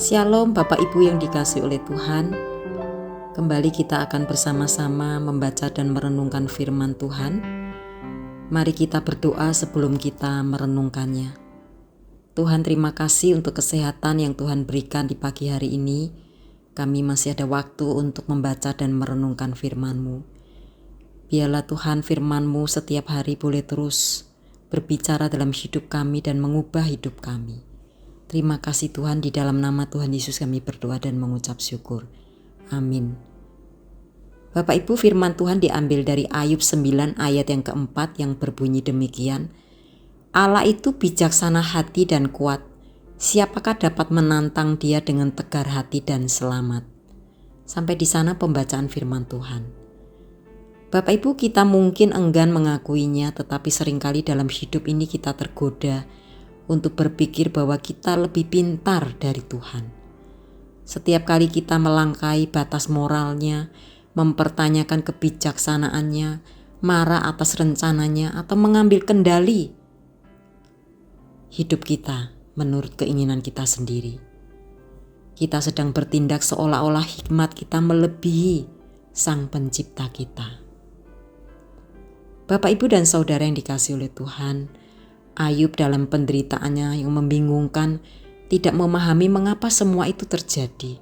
Shalom Bapak Ibu yang dikasihi oleh Tuhan. Kembali kita akan bersama-sama membaca dan merenungkan firman Tuhan. Mari kita berdoa sebelum kita merenungkannya. Tuhan, terima kasih untuk kesehatan yang Tuhan berikan di pagi hari ini. Kami masih ada waktu untuk membaca dan merenungkan firman-Mu. Biarlah Tuhan firman-Mu setiap hari boleh terus berbicara dalam hidup kami dan mengubah hidup kami. Terima kasih Tuhan, di dalam nama Tuhan Yesus kami berdoa dan mengucap syukur. Amin. Bapak Ibu, firman Tuhan diambil dari Ayub 9 ayat yang keempat yang berbunyi demikian. Allah itu bijaksana hati dan kuat. Siapakah dapat menantang Dia dengan tegar hati dan selamat? Sampai di sana pembacaan firman Tuhan. Bapak Ibu, kita mungkin enggan mengakuinya, tetapi seringkali dalam hidup ini kita tergoda untuk berpikir bahwa kita lebih pintar dari Tuhan. Setiap kali kita melangkahi batas moralnya, mempertanyakan kebijaksanaannya, marah atas rencananya, atau mengambil kendali hidup kita menurut keinginan kita sendiri, kita sedang bertindak seolah-olah hikmat kita melebihi Sang Pencipta kita. Bapak, Ibu, dan Saudara yang dikasihi oleh Tuhan, Ayub dalam penderitaannya yang membingungkan tidak memahami mengapa semua itu terjadi.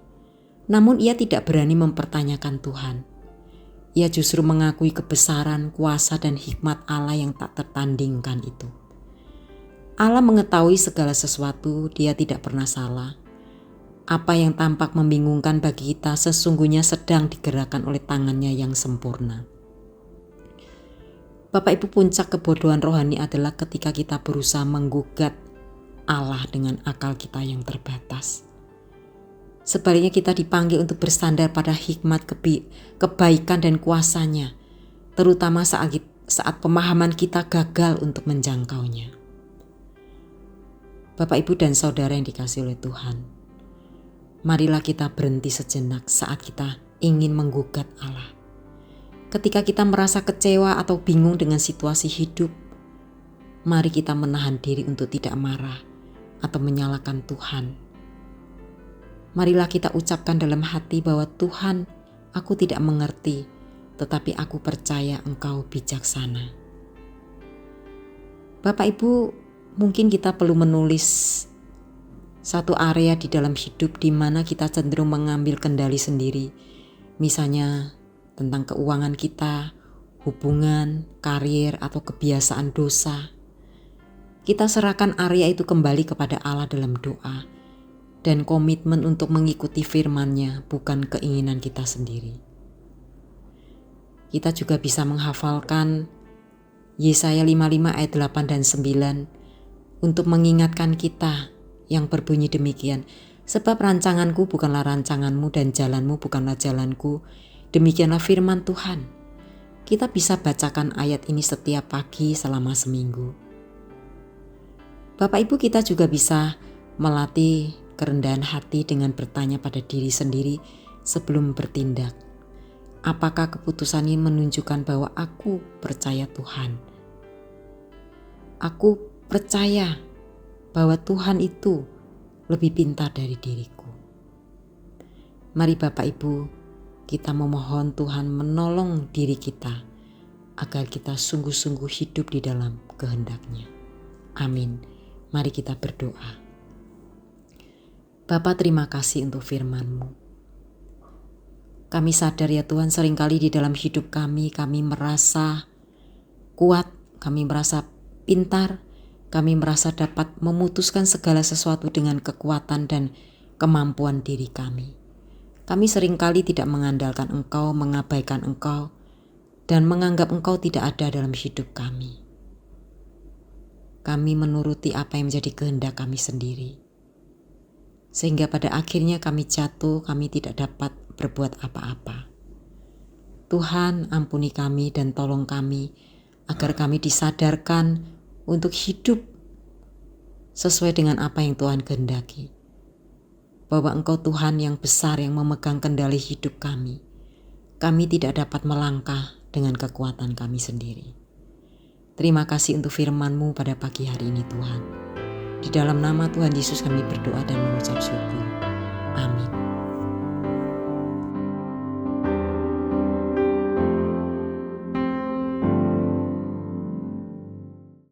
Namun ia tidak berani mempertanyakan Tuhan. Ia justru mengakui kebesaran, kuasa, dan hikmat Allah yang tak tertandingkan itu. Allah mengetahui segala sesuatu, Dia tidak pernah salah. Apa yang tampak membingungkan bagi kita sesungguhnya sedang digerakkan oleh tangannya yang sempurna. Bapak Ibu, puncak kebodohan rohani adalah ketika kita berusaha menggugat Allah dengan akal kita yang terbatas. Sebaliknya kita dipanggil untuk bersandar pada hikmat, kebaikan dan kuasanya, terutama saat pemahaman kita gagal untuk menjangkaunya. Bapak, Ibu, dan Saudara yang dikasihi oleh Tuhan, marilah kita berhenti sejenak saat kita ingin menggugat Allah. Ketika kita merasa kecewa atau bingung dengan situasi hidup, mari kita menahan diri untuk tidak marah atau menyalahkan Tuhan. Marilah kita ucapkan dalam hati bahwa Tuhan, aku tidak mengerti, tetapi aku percaya Engkau bijaksana. Bapak Ibu, mungkin kita perlu menulis satu area di dalam hidup di mana kita cenderung mengambil kendali sendiri. Misalnya tentang keuangan kita, hubungan, karir, atau kebiasaan dosa. Kita serahkan area itu kembali kepada Allah dalam doa dan komitmen untuk mengikuti firman-Nya, bukan keinginan kita sendiri. Kita juga bisa menghafalkan Yesaya 55 ayat 8 dan 9 untuk mengingatkan kita yang berbunyi demikian. Sebab rancanganku bukanlah rancanganmu dan jalanmu bukanlah jalanku. Demikianlah firman Tuhan. Kita bisa bacakan ayat ini setiap pagi selama seminggu. Bapak Ibu, kita juga bisa melatih kerendahan hati dengan bertanya pada diri sendiri sebelum bertindak. Apakah keputusan ini menunjukkan bahwa aku percaya Tuhan? Aku percaya bahwa Tuhan itu lebih pintar dari diriku. Mari Bapak Ibu, kita memohon Tuhan menolong diri kita agar kita sungguh-sungguh hidup di dalam kehendak-Nya. Amin. Mari kita berdoa. Bapa, terima kasih untuk firman-Mu. Kami sadar ya Tuhan, seringkali di dalam hidup kami merasa kuat, kami merasa pintar, kami merasa dapat memutuskan segala sesuatu dengan kekuatan dan kemampuan diri kami. Kami seringkali tidak mengandalkan Engkau, mengabaikan Engkau, dan menganggap Engkau tidak ada dalam hidup kami. Kami menuruti apa yang menjadi kehendak kami sendiri. Sehingga pada akhirnya kami jatuh, kami tidak dapat berbuat apa-apa. Tuhan, ampuni kami dan tolong kami, agar kami disadarkan untuk hidup sesuai dengan apa yang Tuhan kehendaki. Bahwa Engkau Tuhan yang besar yang memegang kendali hidup kami. Kami tidak dapat melangkah dengan kekuatan kami sendiri. Terima kasih untuk firman-Mu pada pagi hari ini Tuhan. Di dalam nama Tuhan Yesus kami berdoa dan mengucap syukur.